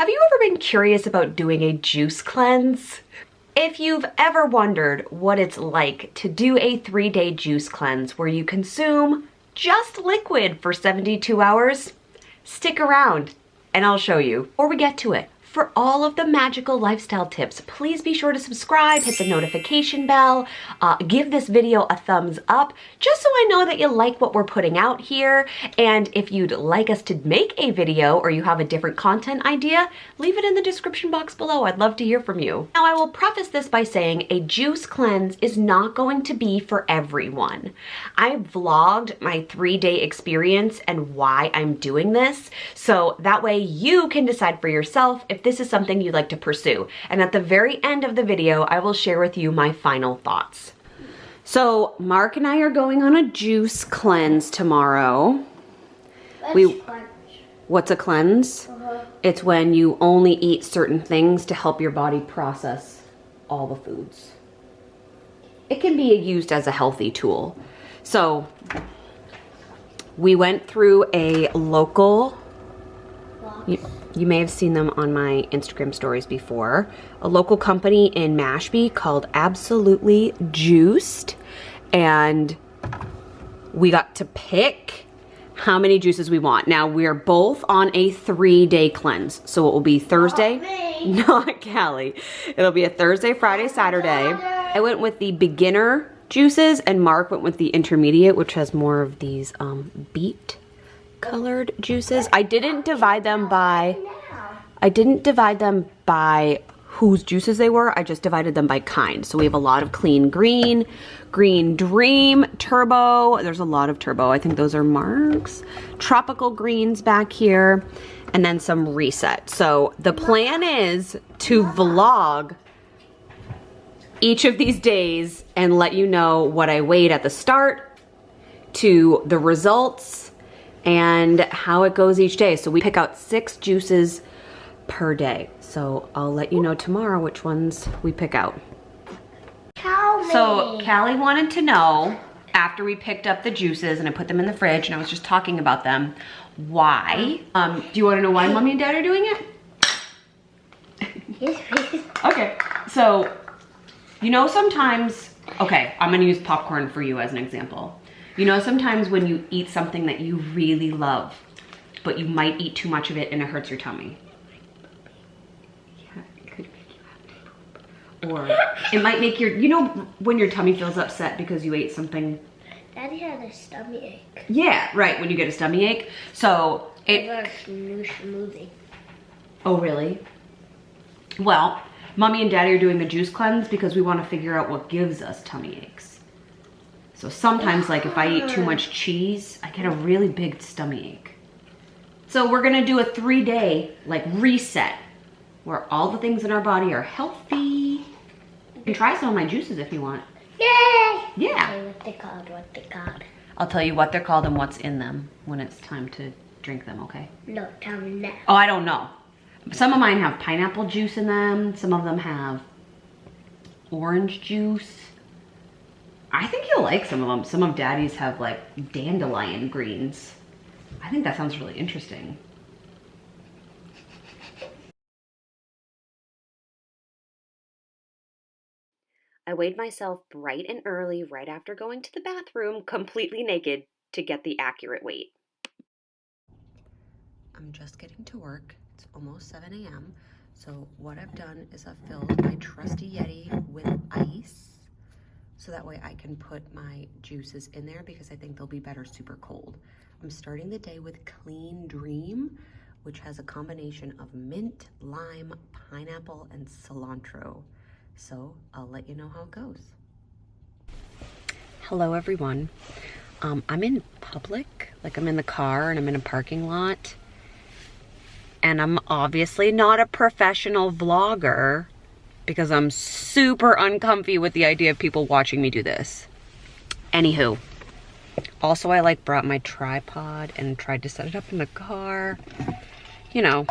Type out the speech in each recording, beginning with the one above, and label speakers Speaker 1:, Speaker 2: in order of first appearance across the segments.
Speaker 1: Have you ever been curious about doing a juice cleanse? If you've ever wondered what it's like to do a 3-day juice cleanse where you consume just liquid for 72 hours, stick around and I'll show you. Before we get to it, for all of the magical lifestyle tips, please be sure to subscribe, hit the notification bell, give this video a thumbs up, just so I know that you like what we're putting out here. And if you'd like us to make a video or you have a different content idea, leave it in the description box below. I'd love to hear from you. Now, I will preface this by saying a juice cleanse is not going to be for everyone. I vlogged my 3-day experience and why I'm doing this, so that way you can decide for yourself if this is something you'd like to pursue. And at the very end of the video, I will share with you my final thoughts. So Mark and I are going on a juice cleanse tomorrow. What's a cleanse? It's when you only eat certain things to help your body process all the foods. It can be used as a healthy tool. So we went through a local, you may have seen them on my Instagram stories before, a local company in Mashpee called Absolutely Juiced, and we got to pick how many juices we want. Now we're both on a 3-day cleanse, so it will be Thursday, not Callie. It'll be a Thursday, Friday, Saturday. I went with the beginner juices and Mark went with the intermediate, which has more of these beet colored juices. I didn't divide them by whose juices they were. I just divided them by kind. So we have a lot of clean green, green dream, turbo. There's a lot of turbo. I think those are Mark's. Tropical greens back here, and then some reset. So the plan is to vlog each of these days and let you know what I weighed at the start to the results and how it goes each day. So we pick out 6 juices per day. So I'll let you know tomorrow which ones we pick out. So Callie wanted to know, after we picked up the juices and I put them in the fridge and I was just talking about them, why? Do you want to know why Mommy and Dad are doing it?
Speaker 2: Yes, please.
Speaker 1: Okay, so you know sometimes, okay, I'm gonna use popcorn for you as an example. You know, sometimes when you eat something that you really love, but you might eat too much of it and it hurts your tummy. Yeah, it could make you have to poop. Or it might make your, you know, when your tummy feels upset because you ate something.
Speaker 2: Daddy had a stomach ache.
Speaker 1: Yeah, right, when you get a stomach ache. So it.
Speaker 2: I got a new smoothie.
Speaker 1: Oh, really? Well, Mommy and Daddy are doing the juice cleanse because we want to figure out what gives us tummy aches. So sometimes, like if I eat too much cheese, I get a really big stomach ache. So we're gonna do a 3-day like reset where all the things in our body are healthy. You can try some of my juices if you want.
Speaker 2: Yay!
Speaker 1: Yeah.
Speaker 2: Okay, what they called.
Speaker 1: I'll tell you what they're called and what's in them when it's time to drink them, okay?
Speaker 2: No, tell me now.
Speaker 1: Oh, I don't know. Some of mine have pineapple juice in them. Some of them have orange juice. I think you'll like some of them. Some of Daddy's have like dandelion greens. I think that sounds really interesting. I weighed myself bright and early right after going to the bathroom, completely naked, to get the accurate weight. I'm just getting to work. It's almost 7 a.m. So what I've done is I've filled my trusty Yeti with ice. So that way I can put my juices in there because I think they'll be better super cold. I'm starting the day with Clean Dream, which has a combination of mint, lime, pineapple, and cilantro. So I'll let you know how it goes. Hello everyone. I'm in public, like I'm in the car and I'm in a parking lot. And I'm obviously not a professional vlogger, because I'm super uncomfy with the idea of people watching me do this. Anywho, also I brought my tripod and tried to set it up in the car. You know,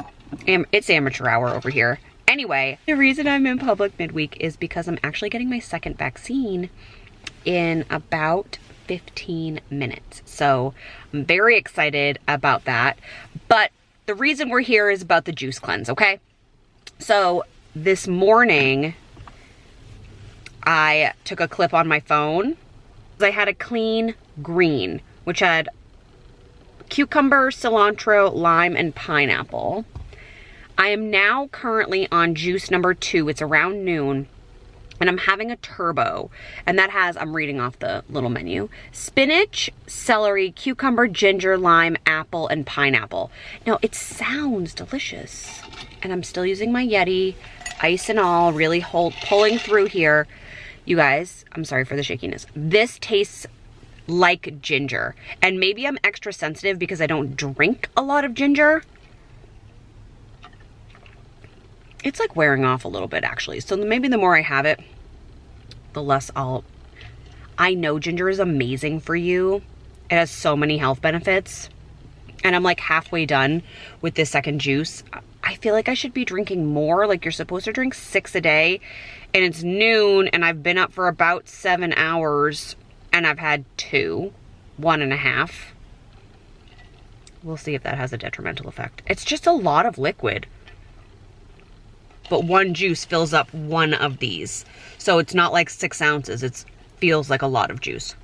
Speaker 1: it's amateur hour over here. Anyway, the reason I'm in public midweek is because I'm actually getting my second vaccine in about 15 minutes. So I'm very excited about that. But the reason we're here is about the juice cleanse, okay? So this morning, I took a clip on my phone. I had a clean green, which had cucumber, cilantro, lime, and pineapple. I am now currently on juice number 2. It's around noon. And I'm having a turbo, and that has, I'm reading off the little menu, spinach, celery, cucumber, ginger, lime, apple, and pineapple. Now, it sounds delicious, and I'm still using my Yeti, ice and all, really pulling through here. You guys, I'm sorry for the shakiness. This tastes like ginger, and maybe I'm extra sensitive because I don't drink a lot of ginger. It's like wearing off a little bit, actually. So maybe the more I have it, the less I know ginger is amazing for you. It has so many health benefits. And I'm like halfway done with this second juice. I feel like I should be drinking more. Like, you're supposed to drink 6 a day. And it's noon, and I've been up for about 7 hours. And I've had 2, 1.5. We'll see if that has a detrimental effect. It's just a lot of liquid. But one juice fills up one of these. So it's not like 6 ounces. It feels like a lot of juice.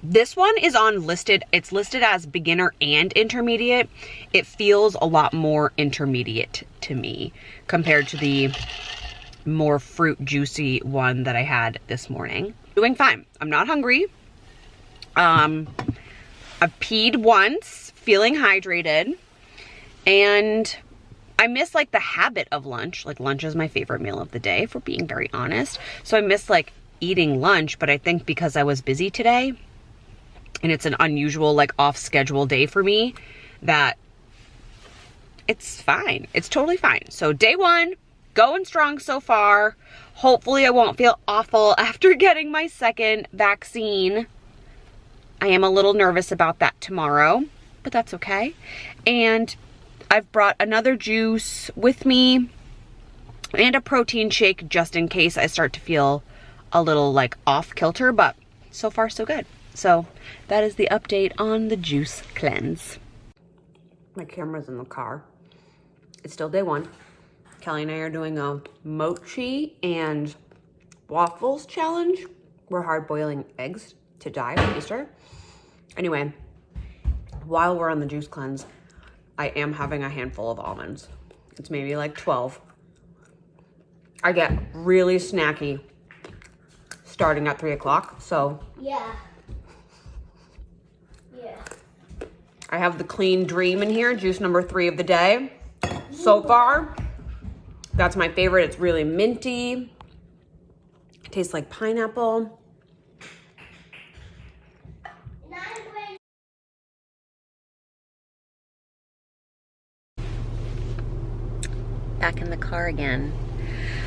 Speaker 1: This one is it's listed as beginner and intermediate. It feels a lot more intermediate to me compared to the more fruit juicy one that I had this morning. Doing fine. I'm not hungry. I've peed once, feeling hydrated, and I miss like the habit of lunch. Like, lunch is my favorite meal of the day, if we're being very honest. So I miss like eating lunch, but I think because I was busy today and it's an unusual like off schedule day for me, that it's fine. It's totally fine. So day 1, going strong so far. Hopefully I won't feel awful after getting my second vaccine. I am a little nervous about that tomorrow, but that's okay. And I've brought another juice with me and a protein shake just in case I start to feel a little like off kilter, but so far so good. So that is the update on the juice cleanse. My camera's in the car. It's still day 1. Kelly and I are doing a mochi and waffles challenge. We're hard boiling eggs to die for Easter. Anyway, while we're on the juice cleanse, I am having a handful of almonds. It's maybe like 12. I get really snacky starting at 3 o'clock, so.
Speaker 2: Yeah.
Speaker 1: I have the Clean Dream in here, juice number 3 of the day. So far, that's my favorite. It's really minty. It tastes like pineapple. Back in the car again.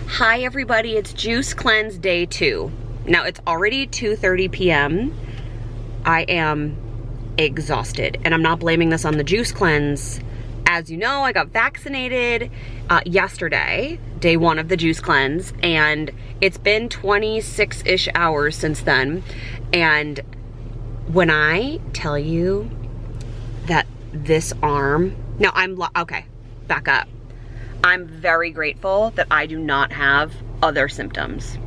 Speaker 1: Hi everybody, it's Juice Cleanse Day 2. Now it's already 2:30 p.m. I am exhausted, and I'm not blaming this on the juice cleanse. As you know, I got vaccinated yesterday, day 1 of the juice cleanse, and it's been 26-ish hours since then. And when I tell you that this arm, now okay, back up. I'm very grateful that I do not have other symptoms.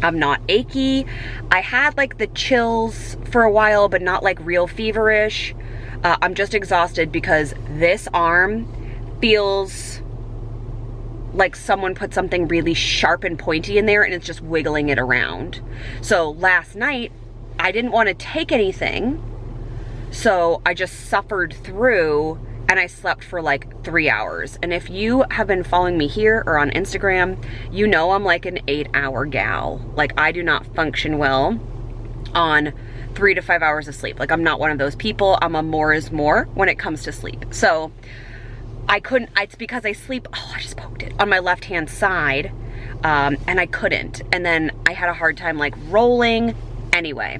Speaker 1: I'm not achy. I had like the chills for a while, but not like real feverish. I'm just exhausted because this arm feels like someone put something really sharp and pointy in there and it's just wiggling it around. So last night, I didn't want to take anything. So I just suffered through, and I slept for like 3 hours. And if you have been following me here or on Instagram, you know I'm like an 8-hour gal. Like, I do not function well on 3 to 5 hours of sleep. Like, I'm not one of those people. I'm a more is more when it comes to sleep. So I couldn't, it's because I sleep, oh, I just poked it, on my left-hand side, and I couldn't. And then I had a hard time like rolling. Anyway,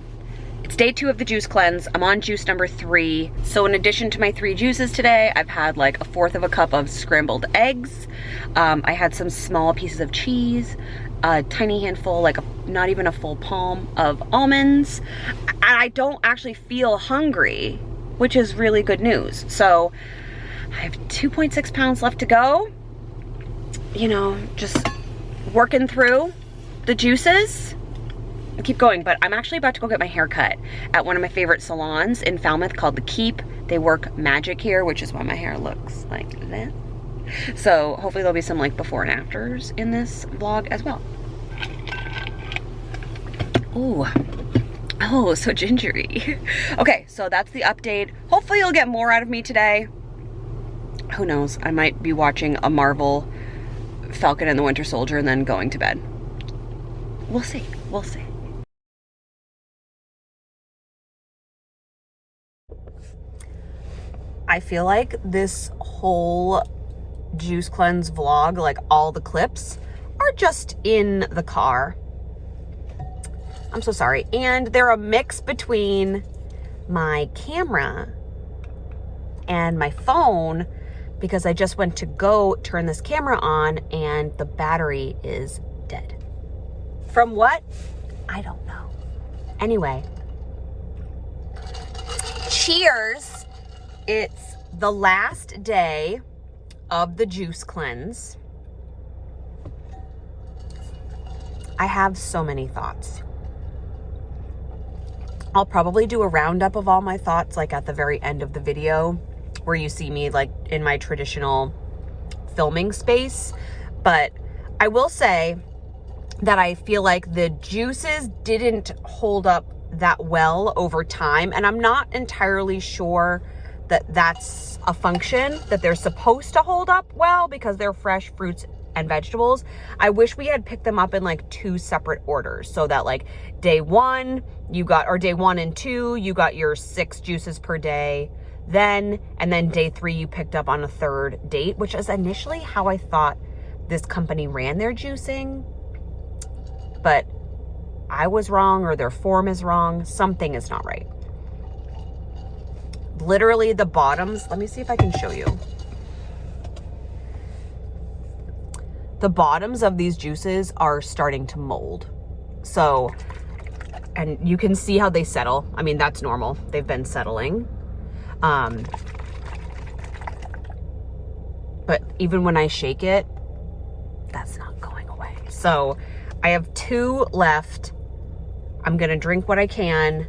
Speaker 1: it's day 2 of the juice cleanse. I'm on juice number 3. So in addition to my 3 juices today, I've had like 1/4 of a cup of scrambled eggs. I had some small pieces of cheese, a tiny handful, like not even a full palm of almonds. And I don't actually feel hungry. which is really good news. So I have 2.6 pounds left to go. You know, just working through the juices. I keep going, but I'm actually about to go get my hair cut at one of my favorite salons in Falmouth called The Keep. They work magic here, which is why my hair looks like that. So hopefully there'll be some like before and afters in this vlog as well. Ooh. Oh, so gingery. Okay, so that's the update. Hopefully you'll get more out of me today. Who knows? I might be watching a Marvel Falcon and the Winter Soldier and then going to bed. We'll see. We'll see. I feel like this whole juice cleanse vlog, like all the clips, are just in the car. I'm so sorry. And they're a mix between my camera and my phone because I just went to go turn this camera on and the battery is dead. From what? I don't know. Anyway, cheers. It's the last day of the juice cleanse. I have so many thoughts. I'll probably do a roundup of all my thoughts like at the very end of the video where you see me like in my traditional filming space. But I will say that I feel like the juices didn't hold up that well over time. And I'm not entirely sure that that's a function that they're supposed to hold up well because they're fresh fruits and vegetables. I wish we had picked them up in like 2 separate orders so that like day 1 you got, or day 1 and 2, you got your 6 juices per day. And then day 3 you picked up on a 3rd date, which is initially how I thought this company ran their juicing. But I was wrong, or their form is wrong. Something is not right. Literally the bottoms, let me see if I can show you. The bottoms of these juices are starting to mold. So, and you can see how they settle. I mean, that's normal. They've been settling. But even when I shake it, that's not going away. So I have 2 left. I'm gonna drink what I can.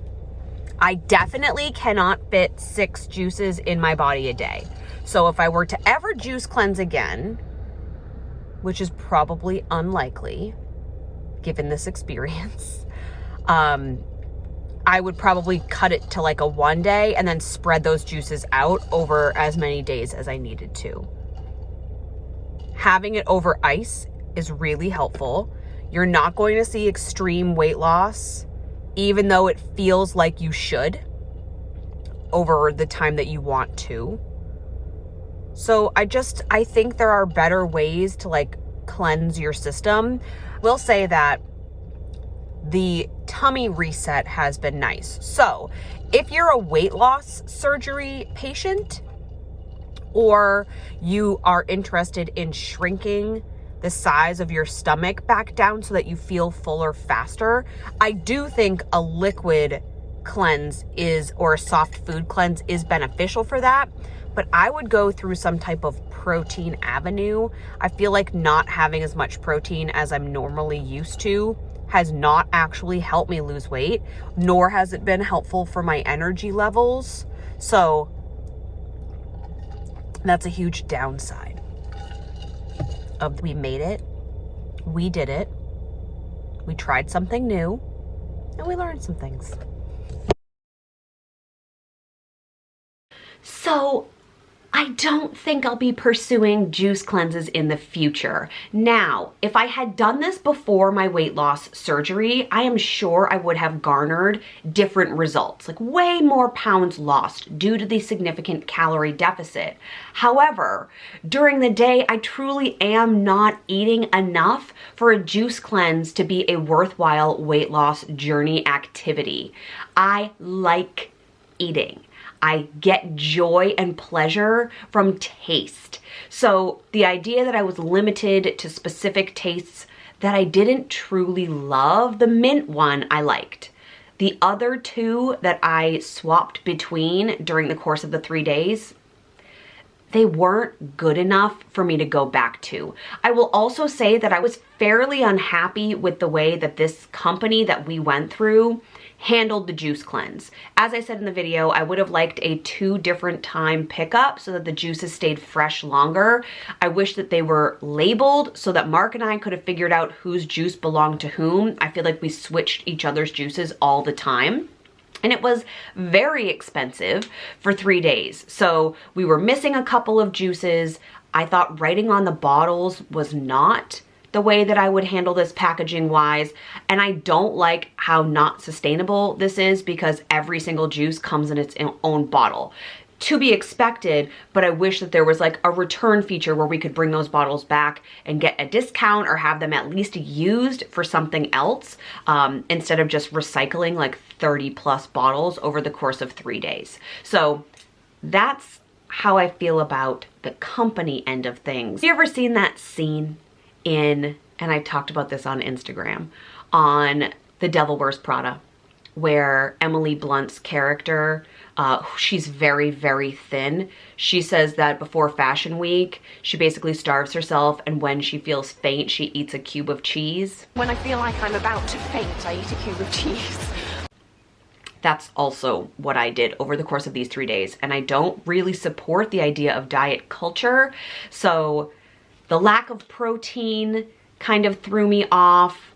Speaker 1: I definitely cannot fit 6 juices in my body a day. So if I were to ever juice cleanse again, which is probably unlikely given this experience, I would probably cut it to like a 1 day and then spread those juices out over as many days as I needed to. Having it over ice is really helpful. You're not going to see extreme weight loss, even though it feels like you should over the time that you want to. So I think there are better ways to like cleanse your system. We'll say that the tummy reset has been nice. So if you're a weight loss surgery patient, or you are interested in shrinking the size of your stomach back down so that you feel fuller faster, I do think a liquid cleanse or a soft food cleanse is beneficial for that. But I would go through some type of protein avenue. I feel like not having as much protein as I'm normally used to has not actually helped me lose weight, nor has it been helpful for my energy levels. So that's a huge downside of we made it, we did it, we tried something new, and we learned some things. So I don't think I'll be pursuing juice cleanses in the future. Now, if I had done this before my weight loss surgery, I am sure I would have garnered different results, like way more pounds lost due to the significant calorie deficit. However, during the day, I truly am not eating enough for a juice cleanse to be a worthwhile weight loss journey activity. I like eating. I get joy and pleasure from taste. So the idea that I was limited to specific tastes that I didn't truly love, the mint one I liked. The other two that I swapped between during the course of the 3 days, they weren't good enough for me to go back to. I will also say that I was fairly unhappy with the way that this company that we went through handled the juice cleanse. As I said in the video, I would have liked a 2 different time pickup so that the juices stayed fresh longer. I wish that they were labeled so that Mark and I could have figured out whose juice belonged to whom. I feel like we switched each other's juices all the time. And it was very expensive for 3 days. So we were missing a couple of juices. I thought writing on the bottles was not the way that I would handle this packaging wise. And I don't like how not sustainable this is because every single juice comes in its own bottle. To be expected, but I wish that there was like a return feature where we could bring those bottles back and get a discount or have them at least used for something else instead of just recycling like 30 plus bottles over the course of 3 days. So that's how I feel about the company end of things. Have you ever seen that scene in, and I talked about this on Instagram, on The Devil Wears Prada, where Emily Blunt's character, she's very, very thin. She says that before Fashion Week, she basically starves herself, and when she feels faint, she eats a cube of cheese.
Speaker 3: When I feel like I'm about to faint, I eat a cube of cheese.
Speaker 1: That's also what I did over the course of these 3 days, and I don't really support the idea of diet culture, so the lack of protein kind of threw me off.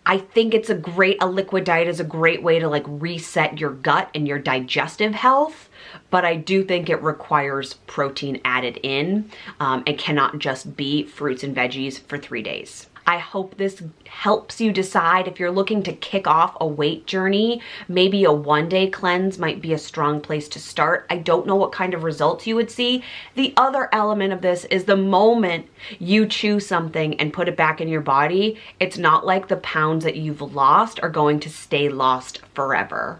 Speaker 1: I think it's a liquid diet is a great way to like reset your gut and your digestive health, but I do think it requires protein added in and cannot just be fruits and veggies for 3 days. I hope this helps you decide if you're looking to kick off a weight journey. Maybe a 1-day cleanse might be a strong place to start. I don't know what kind of results you would see. The other element of this is the moment you choose something and put it back in your body, it's not like the pounds that you've lost are going to stay lost forever.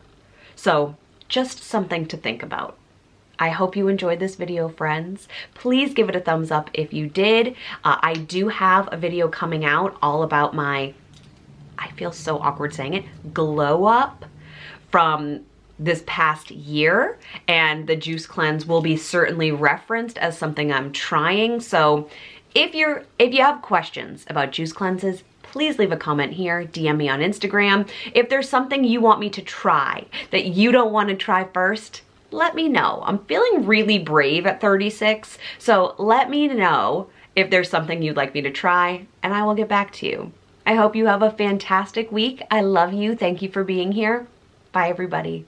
Speaker 1: So just something to think about. I hope you enjoyed this video, friends. Please give it a thumbs up if you did. I do have a video coming out all about my, I feel so awkward saying it, glow up from this past year, and the juice cleanse will be certainly referenced as something I'm trying. So if you have questions about juice cleanses, please leave a comment here, DM me on Instagram. If there's something you want me to try that you don't want to try first, let me know. I'm feeling really brave at 36, so let me know if there's something you'd like me to try, and I will get back to you. I hope you have a fantastic week. I love you. Thank you for being here. Bye, everybody.